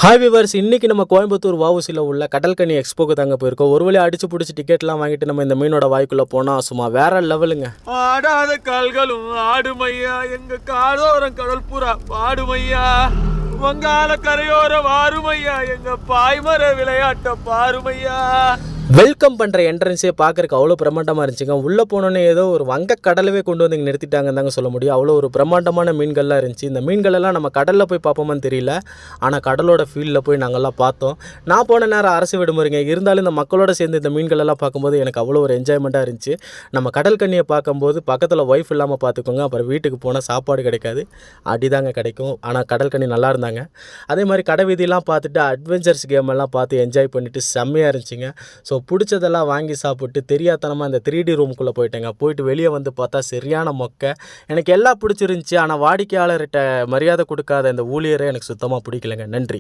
Hi viewers, இன்றைக்கி நம்ம கோயம்புத்தூர் வஉசியில் உள்ள கடல்கனி எக்ஸ்போக்கு தாங்க போயிருக்கோம். ஒரு வழியாக அடிச்சு பிடிச்சி டிக்கெட்லாம் வாங்கிட்டு நம்ம இந்த மீனோட வாய்க்குள்ளே போனால் சும்மா வேற லெவலுங்க. ஆடாத கால்களும் ஆடுமையா, எங்க காதோரம் கடல் புறா பாடுமையா, வங்காள கரையோர வாருமையா, எங்க பாய்மர விளையாட்ட பாருமையா. வெல்கம் பண்ணுற என்ட்ரன்ஸே பார்க்குறக்கு அவ்வளோ பிரம்மாண்டமாக இருந்துச்சுங்க. உள்ளே போனோன்னே ஏதோ ஒரு வங்க கடலவே கொண்டு வந்து இங்கே நிறுத்திட்டாங்கன்னு தாங்க சொல்ல முடியும். அவ்வளோ ஒரு பிரம்மாண்டமான மீன்கள்லாம் இருந்துச்சு. இந்த மீன்களெல்லாம் நம்ம கடலில் போய் பார்ப்போமான்னு தெரியல, ஆனால் கடலோட ஃபீல்டில் போய் நாங்கள்லாம் பார்த்தோம். நான் போன நேரம் அரசு விடுமுறைங்க, இருந்தாலும் இந்த மக்களோட சேர்ந்து இந்த மீன்களெல்லாம் பார்க்கும்போது எனக்கு அவ்வளோ ஒரு என்ஜாய்மெண்ட்டாக இருந்துச்சு. நம்ம கடல் கண்ணியை பார்க்கும்போது பக்கத்தில் ஒய்ஃப் இல்லாமல் பார்த்துக்கோங்க, அப்புறம் வீட்டுக்கு போனால் சாப்பாடு கிடைக்காது, அடிதாங்க கிடைக்கும். ஆனால் கடல் கண்ணி நல்லா இருந்தாங்க. அதே மாதிரி கடை வீதியெல்லாம் பார்த்துட்டு அட்வென்ச்சர்ஸ் கேம் எல்லாம் பார்த்து என்ஜாய் பண்ணிவிட்டு செம்மையாக இருந்துச்சுங்க. ஸோ பிடிச்சதெல்லாம் வாங்கி சாப்பிட்டு தெரியாதனமாக இந்த 3D ரூமுக்குள்ளே போயிட்டேங்க. போயிட்டு வெளியே வந்து பார்த்தா சரியான மொக்கை. எனக்கு எல்லாம் பிடிச்சிருந்துச்சி, ஆனால் வாடிக்கையாளர்கிட்ட மரியாதை கொடுக்காத இந்த ஊழியரை எனக்கு சுத்தமாக பிடிக்கலைங்க. நன்றி.